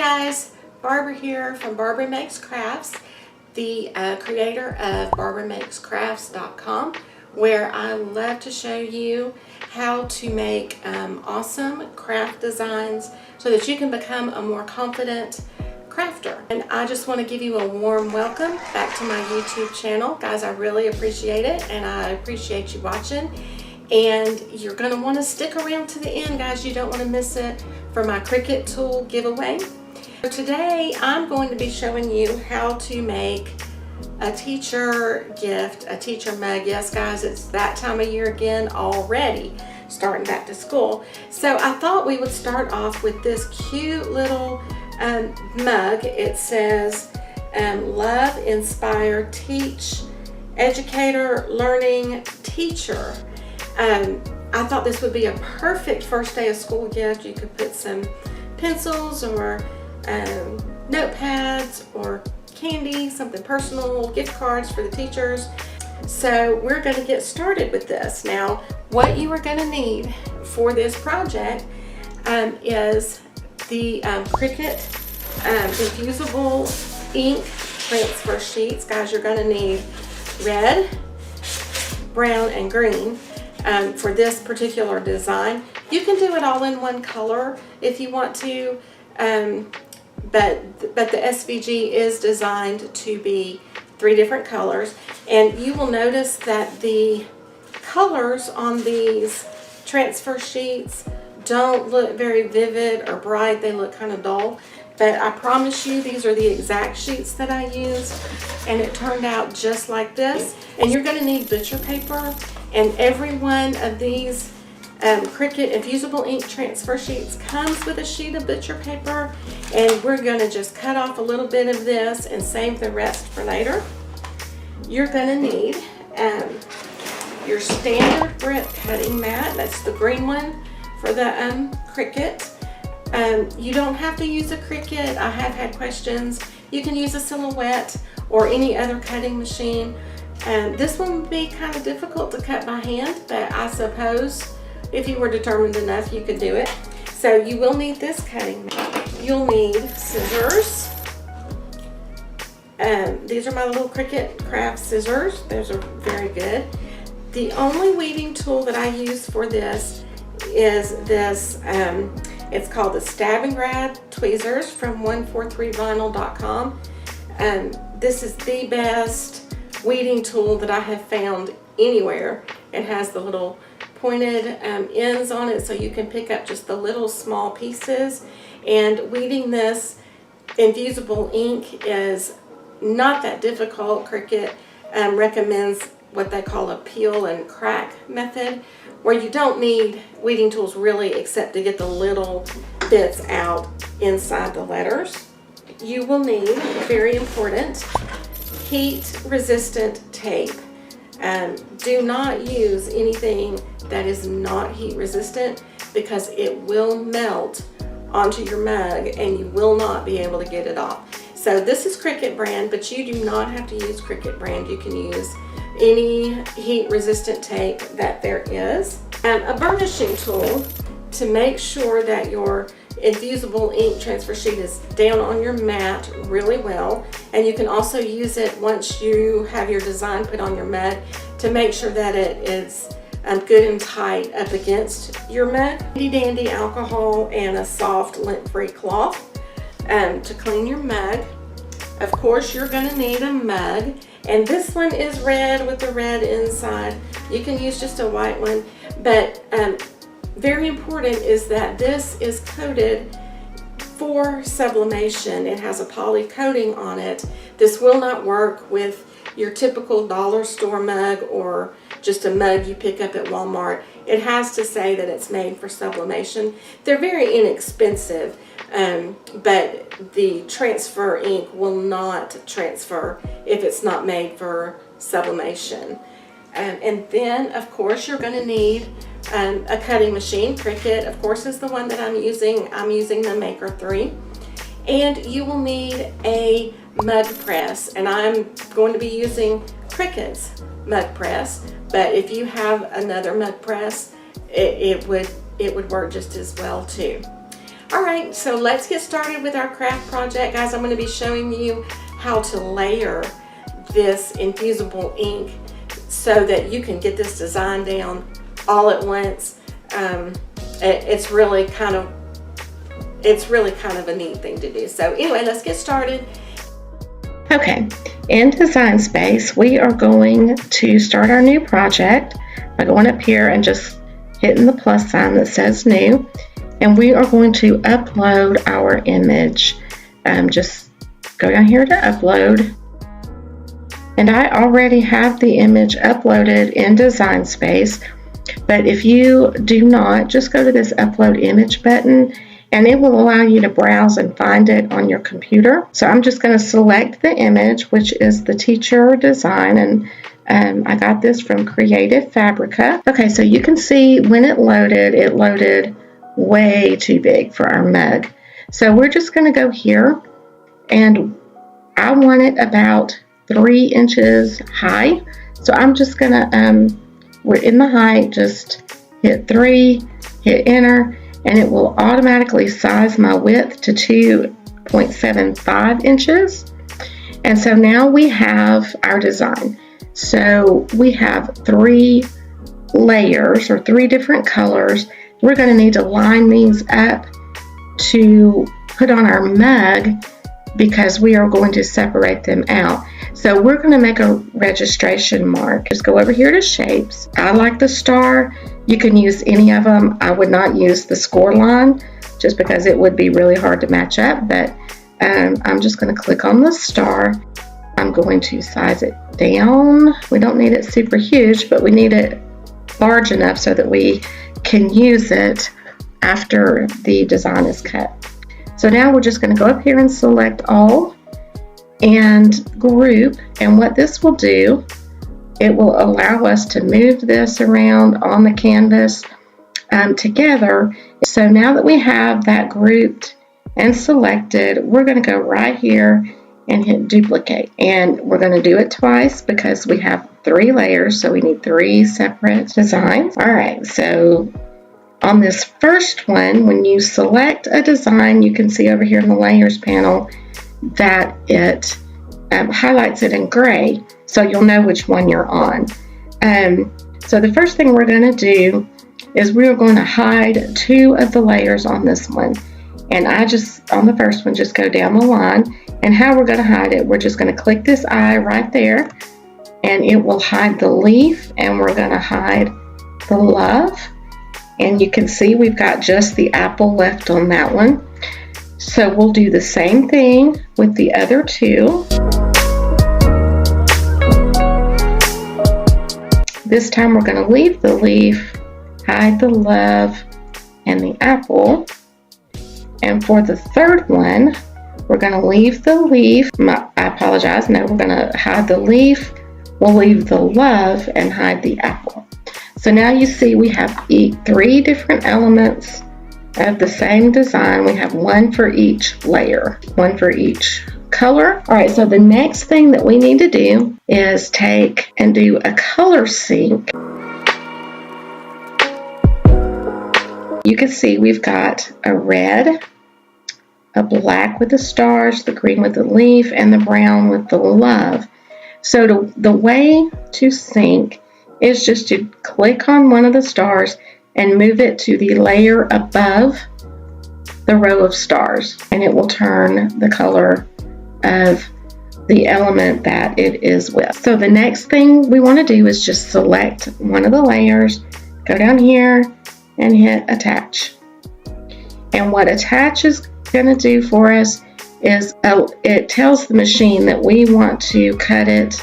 guys, Barbara here from Barbara Makes Crafts, the creator of BarbaraMakesCrafts.com, where I love to show you how to make awesome craft designs so that you can become a more confident crafter. And I just want to give you a warm welcome back to my YouTube channel. Guys, I really appreciate it, and I appreciate you watching. And you're going to want to stick around to the end, guys. You don't want to miss it for my Cricut tool giveaway. So today I'm going to be showing you how to make a teacher gift, a teacher mug. Yes, guys, it's that time of year again already, starting back to school. So I thought we would start off with this cute little mug. It says Love, Inspire, Teach, Educator, Learning, Teacher. I thought this would be a perfect first day of school gift. You could put some pencils or notepads or candy, something personal, gift cards for the teachers. So we're going to get started with this. Now, what you are going to need for this project is the Cricut Infusible ink transfer sheets. Guys, you're going to need red, brown, and green. For this particular design. You can do it all in one color if you want to, but the SVG is designed to be 3 different colors, and you will notice that the colors on these transfer sheets don't look very vivid or bright. They look kind of dull, but I promise you these are the exact sheets that I used, and it turned out just like this. And you're going to need butcher paper. And every one of these Cricut Infusible ink transfer sheets comes with a sheet of butcher paper, and we're going to just cut off a little bit of this and save the rest for later. You're going to need your standard grit cutting mat. That's the green one for the Cricut. You don't have to use a Cricut. I have had questions. You can use a Silhouette or any other cutting machine. This one would be kind of difficult to cut by hand, but I suppose if you were determined enough, you could do it. So you will need this cutting mat. You'll need scissors. These are my little Cricut craft scissors. Those are very good. The only weeding tool that I use for this is this, it's called the Stab and Grab Tweezers from 143vinyl.com. This is the best weeding tool that I have found anywhere. It has the little pointed ends on it, so you can pick up just the little small pieces. And weeding this infusible ink is not that difficult. Cricut recommends what they call a peel and crack method, where you don't need weeding tools really except to get the little bits out inside the letters. You will need, very important, heat-resistant tape. Do not use anything that is not heat-resistant, because it will melt onto your mug and you will not be able to get it off. So this is Cricut brand, but you do not have to use Cricut brand. You can use any heat-resistant tape that there is. A burnishing tool to make sure that your infusible ink transfer sheet is down on your mat really well, and you can also use it once you have your design put on your mug to make sure that it is good and tight up against your mug. Handy dandy alcohol and a soft lint-free cloth to clean your mug. Of course, you're going to need a mug, and this one is red with the red inside. You can use just a white one, but very important is that this is coated for sublimation. It has a poly coating on it. This will not work with your typical dollar store mug or just a mug you pick up at Walmart. It has to say that it's made for sublimation. They're very inexpensive, but the transfer ink will not transfer if it's not made for sublimation. And then, of course, you're going to need a cutting machine. Cricut, of course, is the one that I'm using. I'm using the Maker 3. And you will need a mug press, and I'm going to be using Cricut's mug press, but if you have another mug press, it would work just as well too. Alright, so let's get started with our craft project. Guys, I'm going to be showing you how to layer this infusible ink so that you can get this design down all at once. It's really kind of a neat thing to do. So anyway, let's get started. Okay, in Design Space, we are going to start our new project by going up here and just hitting the plus sign that says New. And we are going to upload our image. Just go down here to upload. And I already have the image uploaded in Design Space. But if you do not, just go to this Upload Image button and it will allow you to browse and find it on your computer. So I'm just going to select the image, which is the teacher design, and I got this from Creative Fabrica. Okay, so you can see when it loaded way too big for our mug. So we're just going to go here, and I want it about 3 inches high. So I'm just going to, we're in the height, just hit 3, hit enter, and it will automatically size my width to 2.75 inches. And so now we have our design. So we have 3 layers or 3 different colors. We're going to need to line these up to put on our mug because we are going to separate them out. So we're going to make a registration mark. Just go over here to shapes. I like the star. You can use any of them. I would not use the score line just because it would be really hard to match up, but I'm just going to click on the star. I'm going to size it down. We don't need it super huge, but we need it large enough so that we can use it after the design is cut. So now we're just going to go up here and select all and group, and what this will do, it will allow us to move this around on the canvas together. So now that we have that grouped and selected, we're going to go right here and hit duplicate, and we're going to do it twice because we have 3 layers, so we need 3 separate designs. All right, so on this first one, when you select a design, you can see over here in the layers panel that it highlights it in gray, so you'll know which one you're on. So the first thing we're going to do is we're going to hide 2 of the layers on this one. And I just, on the first one, just go down the line. And how we're going to hide it, we're just going to click this eye right there, and it will hide the leaf, and we're going to hide the love. And you can see we've got just the apple left on that one. So we'll do the same thing with the other 2. This time we're going to leave the leaf, hide the love, and the apple. And for the third one, we're going to leave the leaf. I apologize. No, we're going to hide the leaf. We'll leave the love and hide the apple. So now you see we have 3 different elements of the same design. We have 1 for each layer, 1 for each color. All right, so the next thing that we need to do is take and do a color sync. You can see we've got a red, a black with the stars, the green with the leaf, and the brown with the love. So the way to sync is just to click on one of the stars and move it to the layer above the row of stars, and it will turn the color of the element that it is with. So the next thing we want to do is just select one of the layers, go down here and hit attach. And what attach is going to do for us is it tells the machine that we want to cut it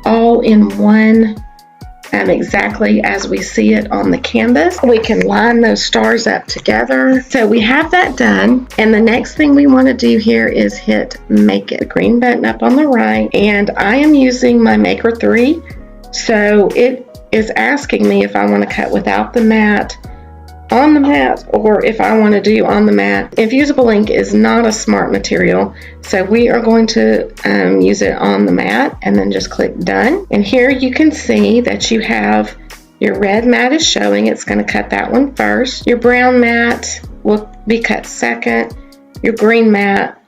all in one, exactly as we see it on the canvas. We can line those stars up together. So we have that done, and the next thing we want to do here is hit Make It, the green button up on the right, and I am using my Maker 3, so it is asking me if I want to cut without the mat, on the mat, or if I want to do on the mat. Infusible ink is not a smart material, so we are going to use it on the mat, and then just click done. And here you can see that you have Your red mat is showing. It's going to cut that one first. Your brown mat will be cut second. Your green mat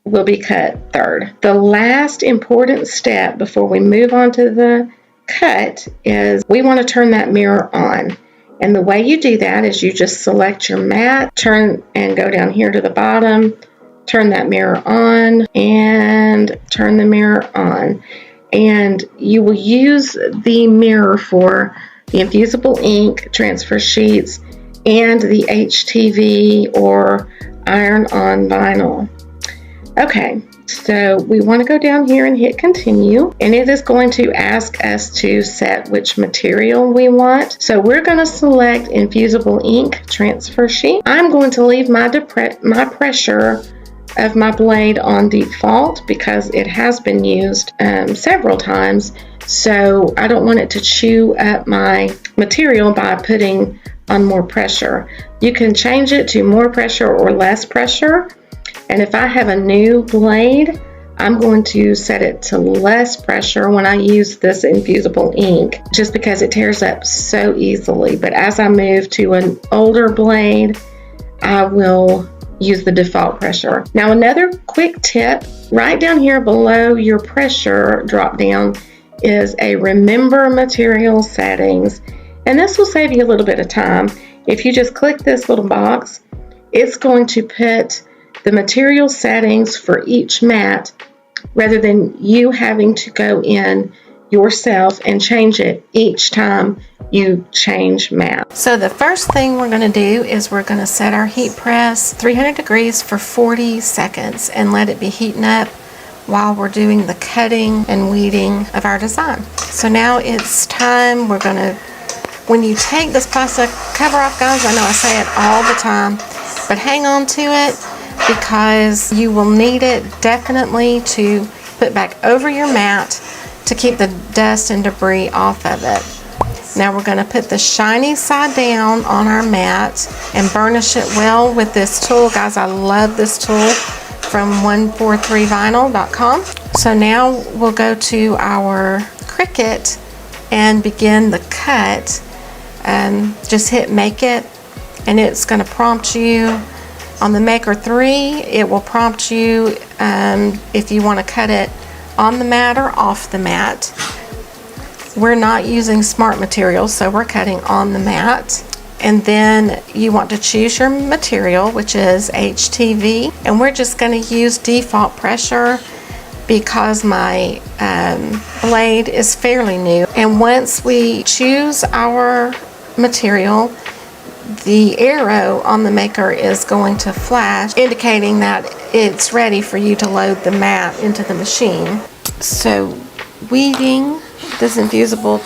will be cut third. The last important step before we move on to the cut is we want to turn that mirror on. And the way you do that is you just select your mat, turn and go down here to the bottom, turn that mirror on, and turn the mirror on. And you will use the mirror for the infusible ink, transfer sheets, and the HTV or iron-on vinyl. Okay, so we want to go down here and hit continue, and it is going to ask us to set which material we want. So we're going to select infusible ink transfer sheet. I'm going to leave my pressure of my blade on default because it has been used several times, so I don't want it to chew up my material by putting on more pressure. You can change it to more pressure or less pressure. And if I have a new blade, I'm going to set it to less pressure when I use this infusible ink, just because it tears up so easily. But as I move to an older blade, I will use the default pressure. Now, another quick tip, right down here below your pressure drop down is a remember material settings. And this will save you a little bit of time. If you just click this little box, it's going to put the material settings for each mat rather than you having to go in yourself and change it each time you change mat. So the first thing we're going to do is we're going to set our heat press 300 degrees for 40 seconds and let it be heating up while we're doing the cutting and weeding of our design. So now it's time. We're going to, when you take this plastic cover off, guys, I know I say it all the time, but hang on to it, because you will need it definitely to put back over your mat to keep the dust and debris off of it. Now we're going to put the shiny side down on our mat and burnish it well with this tool. Guys, I love this tool from 143vinyl.com. So now we'll go to our Cricut and begin the cut. Just hit make it, and it's going to prompt you. On the Maker 3, it will prompt you if you want to cut it on the mat or off the mat. We're not using smart materials, so we're cutting on the mat. And then you want to choose your material, which is HTV. And we're just going to use default pressure because my blade is fairly new. And once we choose our material, the arrow on the Maker is going to flash, indicating that it's ready for you to load the mat into the machine. So weeding this infusible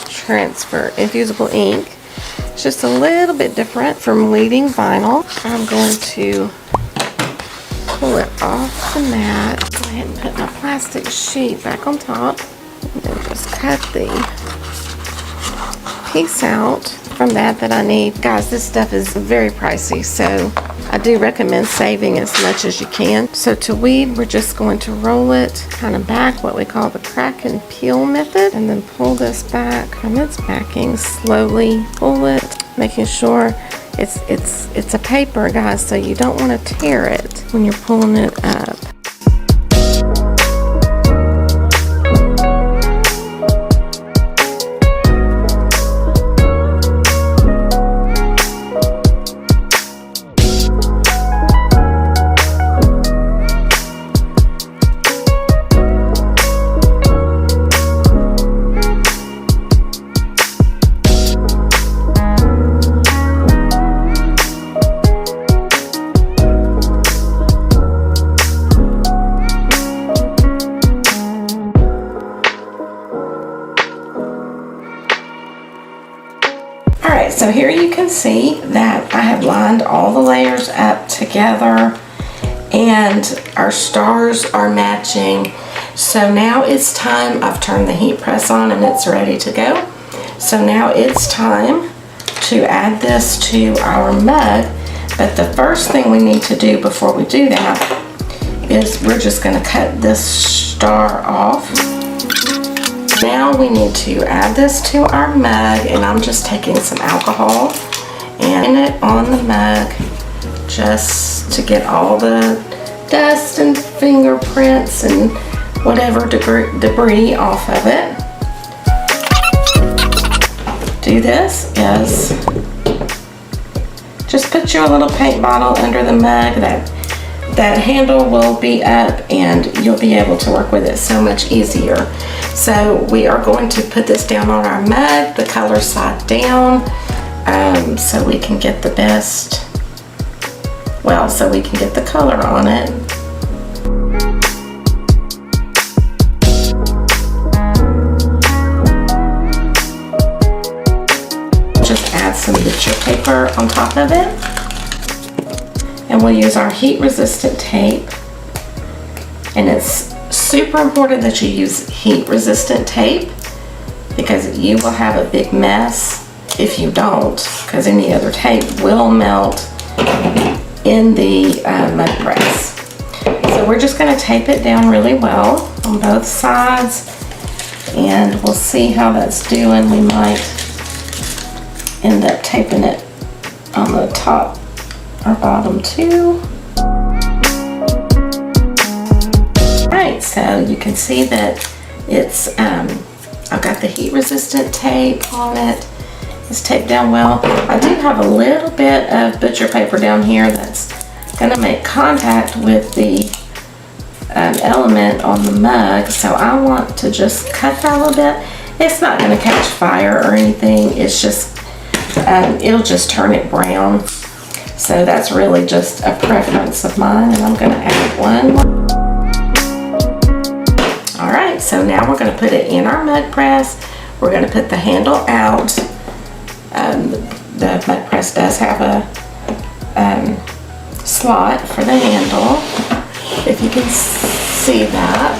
ink is just a little bit different from weeding vinyl. I'm going to pull it off the mat. Go ahead and put my plastic sheet back on top, and then just cut the piece out from that I need. Guys, this stuff is very pricey, so I do recommend saving as much as you can. So to weed, we're just going to roll it kind of back, what we call the crack and peel method, and then pull this back from its backing. Slowly pull it, making sure it's a paper, guys, so you don't want to tear it when you're pulling it up. So here you can see that I have lined all the layers up together and our stars are matching. So now it's time. I've turned the heat press on and it's ready to go. So now it's time to add this to our mug. But the first thing we need to do before we do that is we're just going to cut this star off. Now we need to add this to our mug, and I'm just taking some alcohol and putting it on the mug just to get all the dust and fingerprints and whatever debris off of it. Do this is just put your little paint bottle under the mug. That handle will be up and you'll be able to work with it so much easier. So we are going to put this down on our mug, the color side down, so we can get the best, well, so we can get the color on it. Just add some butcher paper on top of it. And we'll use our heat resistant tape. And it's super important that you use heat resistant tape because you will have a big mess if you don't, because any other tape will melt in the mug press. So we're just going to tape it down really well on both sides, and we'll see how that's doing. We might end up taping it on the top or bottom too. Right, so you can see that it's I've got the heat resistant tape on it. It's taped down well. I do have a little bit of butcher paper down here that's gonna make contact with the element on the mug, so I want to just cut that a little bit. It's not gonna catch fire or anything. It's just it'll just turn it brown. So that's really just a preference of mine, and I'm gonna add one. All right, so now we're gonna put it in our mug press. We're gonna put the handle out. The mug press does have a slot for the handle, if you can see that.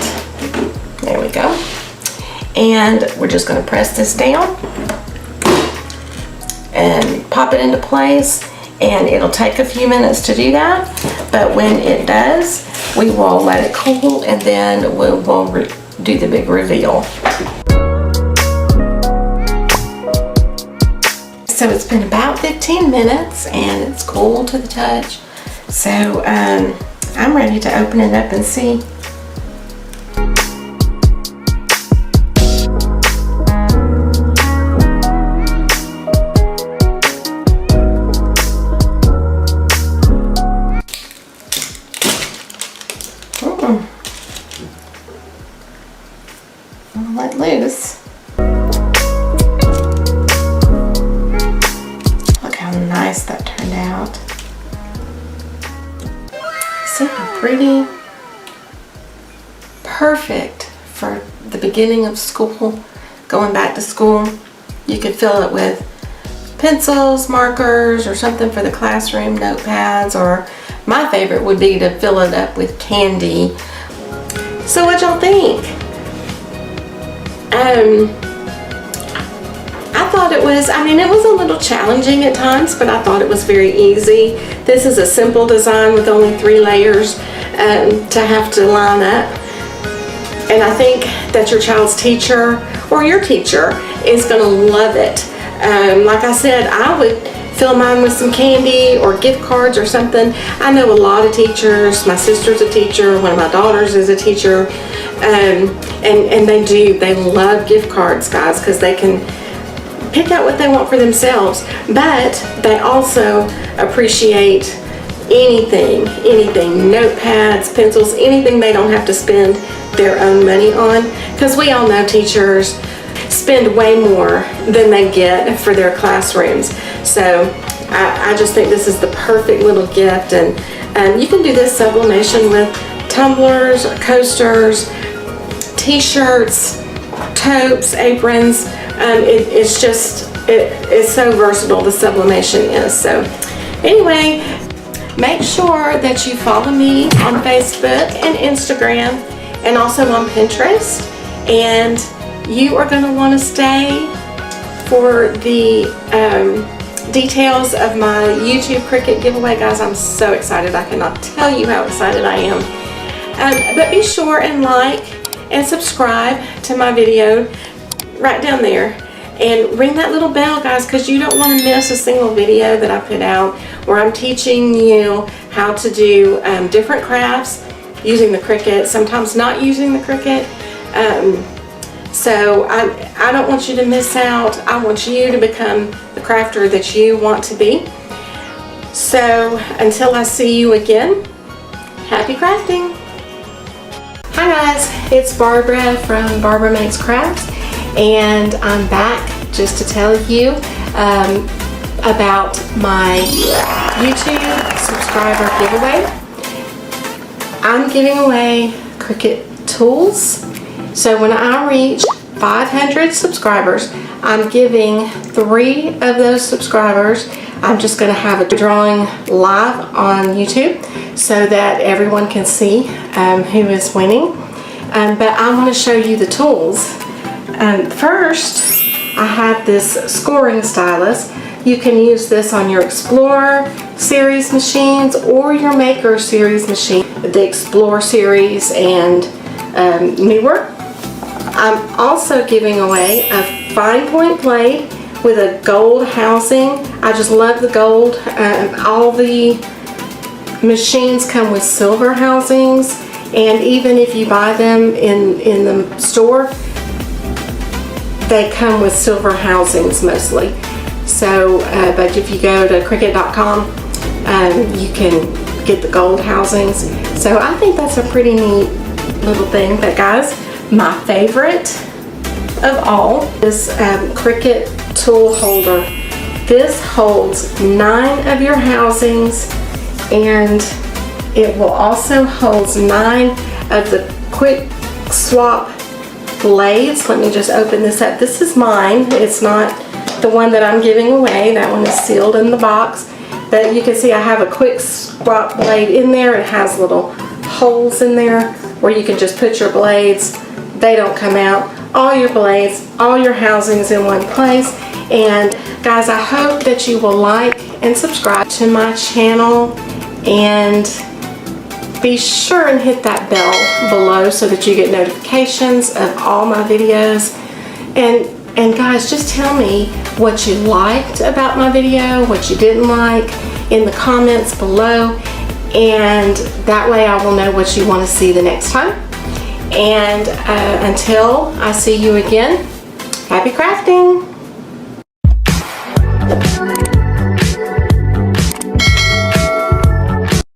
There we go. And we're just gonna press this down and pop it into place. And it'll take a few minutes to do that, but when it does, we will let it cool, and then we'll do the big reveal. So it's been about 15 minutes, and it's cool to the touch. So I'm ready to open it up and see. I'll let loose. Look how nice that turned out. Super pretty. Perfect for the beginning of school, going back to school. You could fill it with pencils, markers, or something for the classroom, notepads, or my favorite would be to fill it up with candy. So what y'all think? I thought it was, it was a little challenging at times, but I thought it was very easy. This is a simple design with only 3 layers to have to line up. And I think that your child's teacher or your teacher is going to love it. Like I said, I would fill mine with some candy or gift cards or something. I know a lot of teachers. My sister's a teacher. One of my daughters is a teacher. And they love gift cards, guys, because they can pick out what they want for themselves. But they also appreciate anything, notepads, pencils, anything they don't have to spend their own money on. Because we all know teachers spend way more than they get for their classrooms. So I just think this is the perfect little gift, and you can do this sublimation with tumblers, coasters, t-shirts, totes, aprons. It's so versatile, the sublimation is. So anyway, make sure that you follow me on Facebook and Instagram, and also on Pinterest, and you are going to want to stay for the details of my YouTube Cricut giveaway. Guys, I'm so excited. I cannot tell you how excited I am. But be sure and like and subscribe to my video right down there. And ring that little bell, guys, because you don't want to miss a single video that I put out where I'm teaching you how to do different crafts using the Cricut, sometimes not using the Cricut. So I don't want you to miss out. I want you to become the crafter that you want to be. So until I see you again, happy crafting. Hi guys, it's Barbara from Barbara Makes Crafts, and I'm back just to tell you about my YouTube subscriber giveaway. I'm giving away Cricut tools. So when I reach 500 subscribers, I'm giving 3 of those subscribers. I'm just going to have a drawing live on YouTube so that everyone can see who is winning. But I want to show you the tools. First, I have this scoring stylus. You can use this on your Explorer series machines or your Maker series machine, the Explorer series and newer. I'm also giving away a fine point blade with a gold housing. I just love the gold. All the machines come with silver housings, and even if you buy them in the store, they come with silver housings mostly. So, but if you go to Cricut.com, you can get the gold housings. So I think that's a pretty neat little thing. But guys, my favorite of all is Cricut tool holder. This holds 9 of your housings, and it will also hold 9 of the quick swap blades. Let me just open this up. This is mine. It's not the one that I'm giving away. That one is sealed in the box. But you can see I have a quick swap blade in there. It has little holes in there where you can just put your blades. They don't come out. All your blades, all your housings in one place. And guys, I hope that you will like and subscribe to my channel, and be sure and hit that bell below so that you get notifications of all my videos. And guys, just tell me what you liked about my video, what you didn't like in the comments below, and that way I will know what you want to see the next time. And until I see you again, happy crafting!